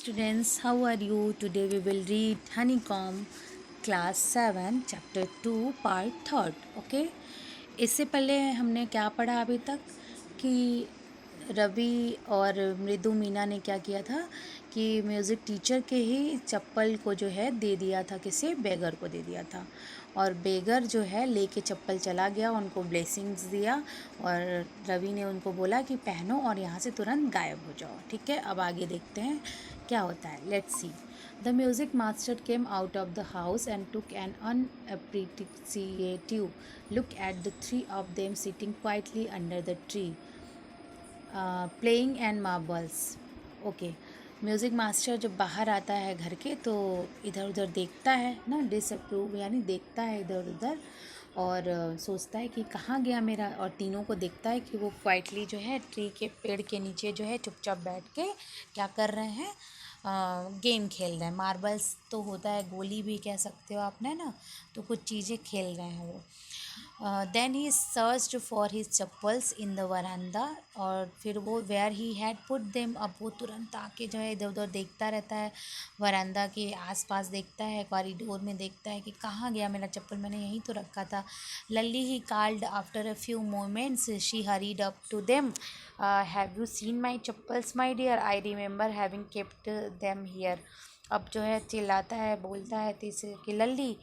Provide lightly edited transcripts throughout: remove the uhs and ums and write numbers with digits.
students, how are you? Today we will read Honeycomb class 7 chapter 2 part 3rd. Okay? इससे पहले हमने क्या पढ़ा अभी तक कि रवि और मृदु मीना ने क्या किया था कि म्यूज़िक टीचर के ही चप्पल को जो है दे दिया था, किसे, बेगर को दे दिया था। और बेगर जो है लेके चप्पल चला गया, उनको ब्लेसिंग्स दिया और रवि ने उनको बोला कि पहनो और यहाँ से तुरंत गायब हो जाओ। ठीक है, अब आगे देखते हैं क्या होता है। Let's see. The music master came out of the house and took an unappreciative look at the three of them sitting quietly under the tree, playing and marbles. Okay, music master जब बाहर आता है घर के तो इधर उधर देखता है ना, डिसअप्रूव यानी देखता है इधर उधर और सोचता है कि कहाँ गया मेरा, और तीनों को देखता है कि वो क्वाइटली जो है ट्री के पेड़ के नीचे जो है चुपचाप बैठ के क्या कर रहे हैं, गेम खेल रहे हैं। मार्बल्स तो होता है, गोली भी कह सकते हो आपने ना, तो कुछ चीज़ें खेल रहे हैं वो। Then he searched for his chappals in the verandah, और फिर वो where he had put them, अब वो तुरंत आके जो है इधर उधर देखता रहता है, वरांदा के आसपास देखता है, कॉरिडोर में देखता है कि कहाँ गया मेरा चप्पल, मैंने यहीं तो रखा था। Lalli he called after a few moments, she hurried up to them, have you seen my chappals my dear, I remember having kept them here. अब जो है चिल्लाता है, बोलता है तीसरे कि Lalli,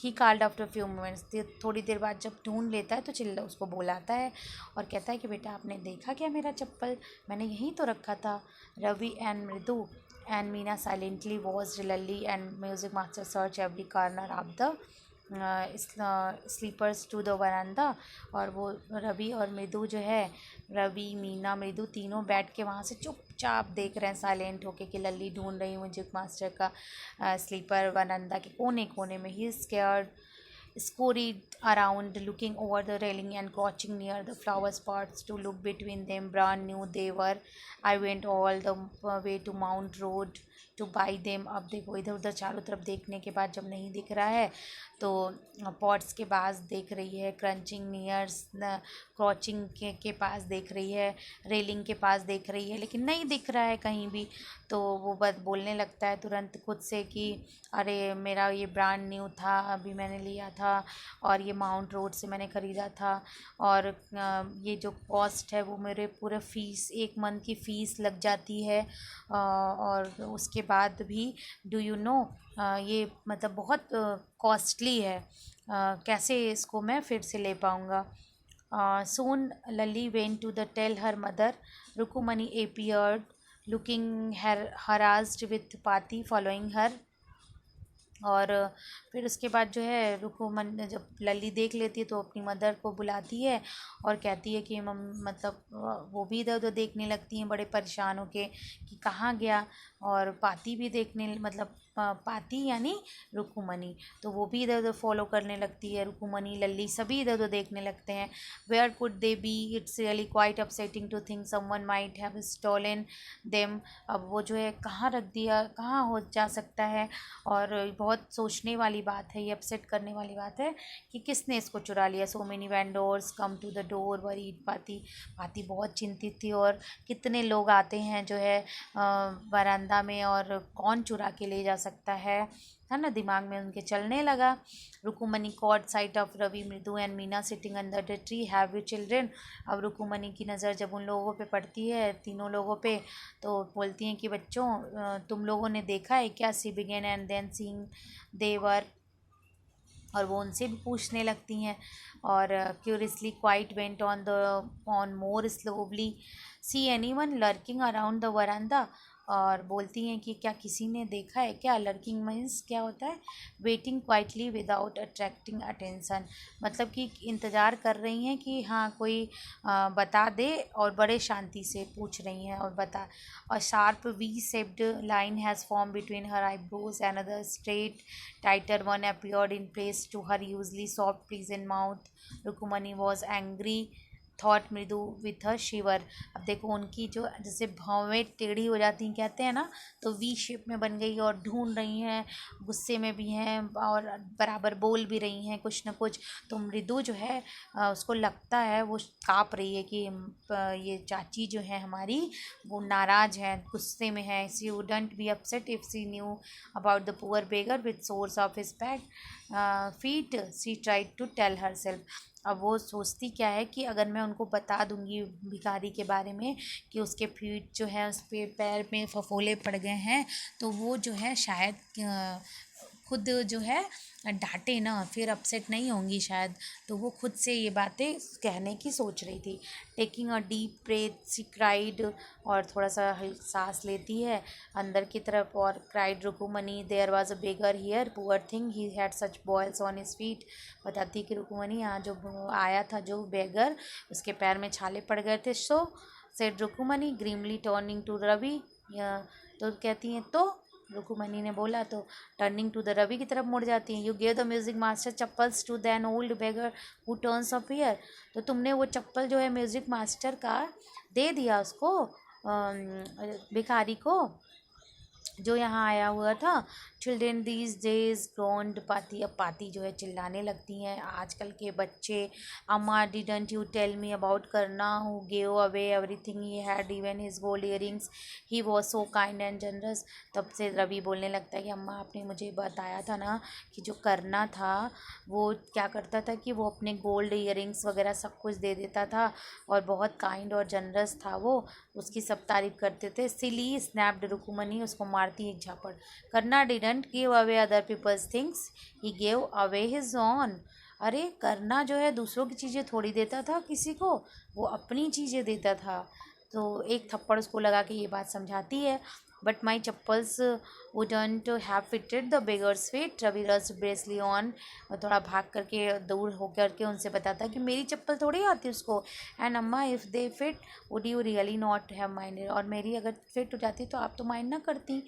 he called after few moments, थोड़ी देर बाद जब ढूंढ लेता है तो चिल्ला उसको बुलाता है और कहता है कि बेटा आपने देखा क्या मेरा चप्पल, मैंने यहीं तो रखा था। Ravi and Mridu and Meena silently watched Lalli and music master search every corner of the sleepers to the verandah. और वो रवि और मृदु जो है, रवि मीना मृदु तीनों बैठ के वहाँ से चुपचाप देख रहे हैं साइलेंट होके कि लल्ली ढूंढ रही म्यूजिक मास्टर का स्लीपर वरांदा के कोने कोने में। ही scared scurried around looking over the railing and crouching near the flower pots to look between them. Brand new they were. I went all the way to Mount Road to buy them. अब देखो इधर उधर चारों तरफ देखने के बाद जब नहीं दिख रहा है तो पॉट्स के पास देख रही है, क्रंचिंग नियर्स क्रॉचिंग के पास देख रही है, रेलिंग के पास देख रही है, लेकिन नहीं दिख रहा है कहीं भी। तो वो बस बोलने लगता है तुरंत खुद से कि अरे मेरा ये ब्रांड न्यू था, अभी मैंने लिया था और ये माउंट रोड से मैंने ख़रीदा था, और ये जो कॉस्ट है वो मेरे पूरे फ़ीस, एक मंथ की फ़ीस लग जाती है, और उसके बाद भी डू यू नो ये मतलब बहुत कॉस्टली है, कैसे इसको मैं फिर से ले पाऊँगा। Soon Lally went to the tell her mother. Rukumani appeared, looking harassed with Pati following her. और फिर उसके बाद जो है रुकुमन जब लली देख लेती है तो अपनी मदर को बुलाती है और कहती है कि मतलब वो भी इधर उधर देखने लगती हैं बड़े परेशान होके कि कहाँ गया, और पाती भी देखने मतलब पाती यानी रुकुमनी, तो वो भी इधर उधर फॉलो करने लगती है, रुकुमनी लल्ली सभी इधर उधर देखने लगते हैं। Where could they be, it's really quite upsetting to think someone might have stolen them. अब वो जो है कहाँ रख दिया, कहाँ हो जा सकता है, और बहुत सोचने वाली बात है, ये अपसेट करने वाली बात है कि किसने इसको चुरा लिया। So many vendors come to the door worried Paati, Paati बहुत चिंतित थी, और कितने लोग आते हैं जो है बरामदा में, और कौन चुरा के ले जा सकता है ना, दिमाग में उनके चलने लगा। रुकुमनी कॉट साइट ऑफ रवि मृदु and Meena sitting under the tree, have you children. अब रुकुमनी की नज़र जब उन लोगों पे पड़ती है, तीनों लोगों पे, तो बोलती हैं कि बच्चों तुम लोगों ने देखा है क्या। She began and then seeing their, और वो उनसे भी पूछने लगती हैं, और curiously quite went on more slowly, see anyone lurking around the verandah. और बोलती हैं कि क्या किसी ने देखा है क्या। लर्किंग मीन्स क्या होता है, waiting quietly without attracting attention, मतलब कि इंतज़ार कर रही हैं कि हाँ कोई बता दे, और बड़े शांति से पूछ रही हैं और बता। A sharp V-shaped line has formed between her eyebrows. Another straight, tighter one appeared in place to her usually soft, pleasant mouth. Rukumani was angry thought मृदु विथ अ शिवर। अब देखो उनकी जो जैसे भौवें टेढ़ी हो जाती हैं कहते हैं ना, तो वी शेप में बन गई और ढूंढ रही हैं, गुस्से में भी हैं और बराबर बोल भी रही हैं कुछ ना कुछ। तो मृदु जो है उसको लगता है, वो काँप रही है कि ये चाची जो है हमारी वो नाराज़ है, गुस्से में है। She wouldn't be upset if she knew about the poor beggar with sores of his back feet, she tried to tell herself. अब वो सोचती क्या है कि अगर मैं उनको बता दूंगी भिखारी के बारे में कि उसके फीट जो है उस पे पैर में फफोले पड़ गए हैं, तो वो जो है शायद खुद जो है डांटे ना, फिर अपसेट नहीं होंगी शायद। तो वो खुद से ये बातें कहने की सोच रही थी। Taking a deep breath she cried, और थोड़ा सा सांस लेती है अंदर की तरफ और cried Rukumani there was a beggar here poor thing he had such boils on his feet. बताती कि रुकुमनी यहाँ जो आया था जो बेगर, उसके पैर में छाले पड़ गए थे। सो सेड रुकुमनी ग्रीमली टर्निंग टू रवि। तो कहती हैं तो रुकुमनी ने बोला, तो टर्निंग टू द रवि की तरफ मुड़ जाती हैं। You give the music master chappals to that old beggar who turns up here. तो तुमने वो चप्पल जो है म्यूजिक मास्टर का दे दिया उसको, भिखारी को जो यहाँ आया हुआ था। चिल्ड्रेन दीज डेज ग्रोन्ड पाती। अब पाती जो है चिल्लाने लगती हैं, आजकल के बच्चे। अम्मा didn't you tell me about Karna who gave away everything he had even his gold earrings, he was so kind and generous. तब से रवि बोलने लगता है कि अम्मा आपने मुझे बताया था ना कि जो करना था वो क्या करता था कि वो अपने गोल्ड इयरिंग्स वगैरह सब कुछ दे देता था और बहुत काइंड और जनरस था वो, उसकी सब तारीफ करते थे। सिली स्नैप्ड रुकुमनी, उसको मारती एक झापड़। Karna didn't give away other people's things, he gave away his own. अरे करना जो है दूसरों की चीज़ें थोड़ी देता था किसी को, वो अपनी चीज़ें देता था। तो एक थप्पड़ उसको लगा के ये बात समझाती है। But my chappals wouldn't have fitted the beggar's feet, Ravi rushed breathlessly on. थोड़ा भाग करके दूर होकर के उनसे बताता है कि मेरी चप्पल थोड़ी आती उसको। एंड अम्मा if they fit would you really not have minded, और मेरी अगर फिट हो जाती तो आप तो माइंड ना करती।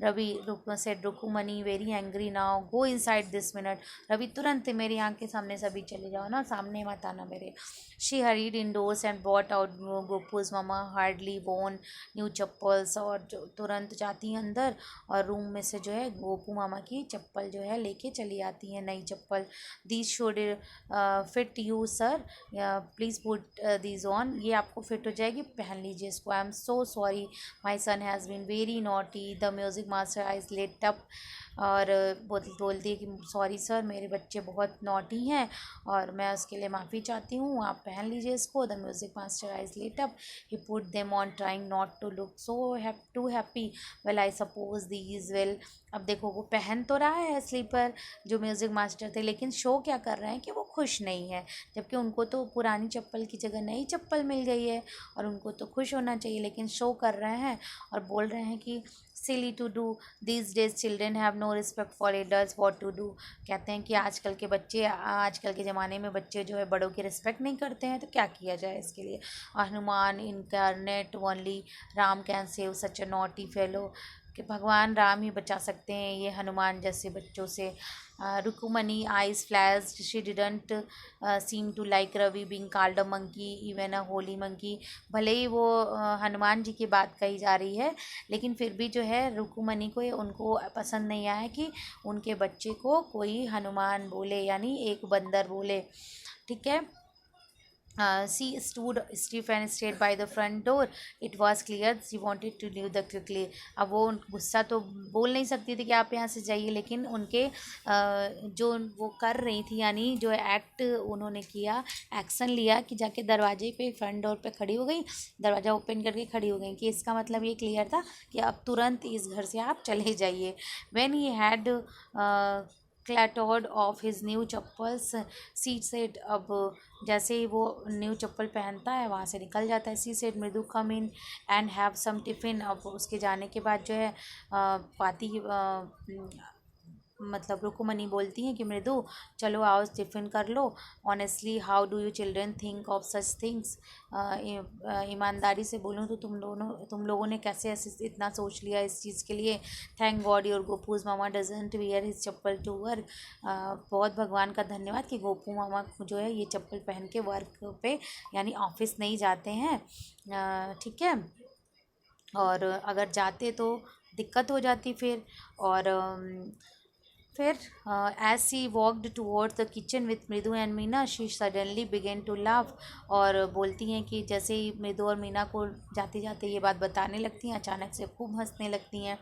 Ravi said Rukumani very angry now, go inside this minute. Ravi तुरंत मेरी आँख के सामने सभी चले जाओ ना, सामने मत आना मेरे। She hurried indoors and bought out Gopu's mama hardly worn new chappals, और जो तुरंत जाती हैं अंदर और रूम में से जो है गोपू मामा की चप्पल जो है लेके चली आती हैं, नई चप्पल। These should fit you sir, please put these on, ये आपको फिट हो जाएगी, पहन लीजिए इसको। I am so sorry my son has been very naughty, the music master eyes late up. और बोलती है कि सॉरी सर मेरे बच्चे बहुत नॉटी हैं और मैं उसके लिए माफ़ी चाहती हूँ, आप पहन लीजिए इसको। The music master eyes late up, he put them on trying not to look so too happy, well I suppose these will. अब देखो वो पहन तो रहा है स्लीपर जो म्यूज़िक मास्टर थे, लेकिन शो क्या कर रहे हैं कि वो खुश नहीं है, जबकि उनको तो पुरानी चप्पल की जगह नई चप्पल मिल गई है और उनको तो खुश होना चाहिए, लेकिन शो कर रहे हैं और बोल रहे हैं कि silly to do these days children have no respect for adults, what to do. कहते हैं कि आजकल के बच्चे, आजकल के ज़माने में बच्चे जो है बड़ों की रिस्पेक्ट नहीं करते हैं, तो क्या किया जाए इसके लिए। Hanuman incarnate only Ram can save such a naughty fellow, कि भगवान राम ही बचा सकते हैं ये हनुमान जैसे बच्चों से। Rukmini eyes flashed, she didn't seem to like Ravi being called a monkey even a holy monkey. भले ही वो हनुमान जी की बात कही जा रही है, लेकिन फिर भी जो है रुकुमनी को उनको पसंद नहीं आया कि उनके बच्चे को कोई हनुमान बोले, यानी एक बंदर बोले। ठीक है। She stood stiff and stayed by the front door. It was clear she wanted to leave the quickly. अब वो गुस्सा तो बोल नहीं सकती थी कि आप यहाँ से जाइए, लेकिन उनके जो वो कर रही थी, यानी जो एक्ट उन्होंने किया, एक्शन लिया कि जाके दरवाजे पे फ्रंट डोर पे खड़ी हो गई, दरवाज़ा ओपन करके खड़ी हो गई, कि इसका मतलब ये क्लियर था कि अब तुरंत इस घर से आप चले जाइए। When he had clattered off his new chappals, she said, अब जैसे ही वो न्यू चप्पल पहनता है वहाँ से निकल जाता है। She said Mridu come in and have some tiffin. अब उसके जाने के बाद जो है पाती मतलब रुकुमनी बोलती हैं कि मृदु चलो आओ टिफ़िन कर लो। Honestly how do you children think of such things. ईमानदारी से बोलूँ तो तुम लोगों ने कैसे ऐसे इतना सोच लिया इस चीज़ के लिए। थैंक गॉड योर गोपूज mama doesn't wear his chappal to work. बहुत भगवान का धन्यवाद कि गोपू मामा जो है ये चप्पल पहन के वर्क पे यानी ऑफिस नहीं जाते हैं। ठीक है, और अगर जाते तो दिक्कत हो जाती फिर। और फिर as she walked towards the kitchen with Mridu and Meena she suddenly began to laugh. और बोलती हैं कि जैसे ही मृदु और मीना को जाते जाते ये बात बताने लगती हैं अचानक से खूब हंसने लगती हैं।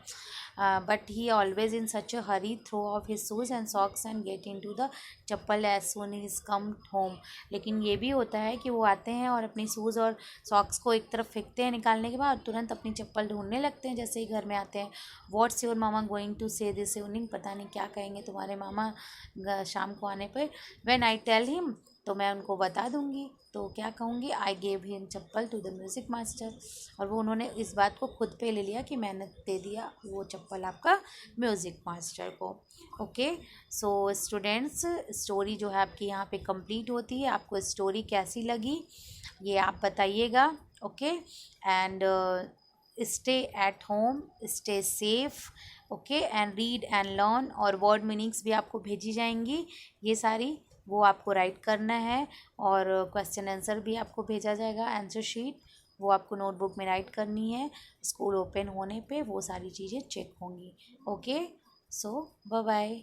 But he always in such a hurry throw off his shoes and socks and get in to the chappal as soon is come home. लेकिन ये भी होता है कि वो आते हैं और अपनी शूज़ और सॉक्स को एक तरफ फेंकते हैं निकालने के बाद, तुरंत अपनी चप्पल ढूंढने लगते हैं जैसे ही घर में आते हैं। What's your mama going to say this evening. पता नहीं क्या कहेंगे तुम्हारे मामा शाम को आने पर। व्हेन आई टेल हिम, तो मैं उनको बता दूंगी। तो क्या कहूँगी, I gave him chappal to the music master. और वो उन्होंने इस बात को खुद पे ले लिया कि मैंने दे दिया वो चप्पल आपका म्यूज़िक मास्टर को। ओके, सो स्टूडेंट्स स्टोरी जो है आपकी यहाँ पे कंप्लीट होती है। आपको स्टोरी कैसी लगी ये आप बताइएगा। Okay, and stay at home, stay safe. Okay, and read and learn. और वर्ड मीनिंग्स भी आपको भेजी जाएंगी ये सारी, वो आपको राइट करना है। और क्वेश्चन आंसर भी आपको भेजा जाएगा, आंसर शीट, वो आपको नोटबुक में राइट करनी है। स्कूल ओपन होने पे वो सारी चीज़ें चेक होंगी। ओके, सो बाय बाय।